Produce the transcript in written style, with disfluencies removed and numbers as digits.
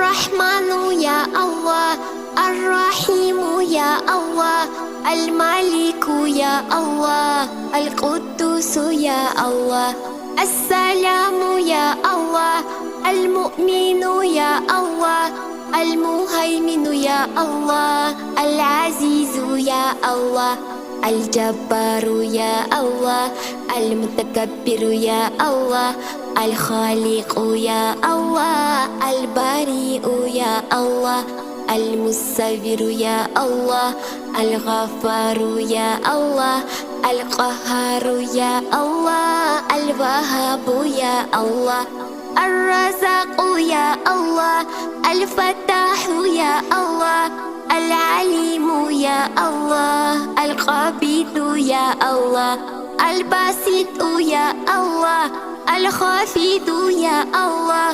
الرحمن يا الله، الرحيم يا الله، الملك يا الله، القدوس يا الله، السلام يا الله، المؤمن يا الله، المهيمن يا الله، العزيز يا الله، الجبار يا الله، المتكبر يا الله، الخالق يا الله، البريء يا الله، المصور يا الله، الغفار يا الله، القهار يا الله، الوهاب يا الله، الرزاق يا الله، الفتاح يا الله، العليم يا الله، القبيض يا الله، الباسط يا الله، الخافض يا الله،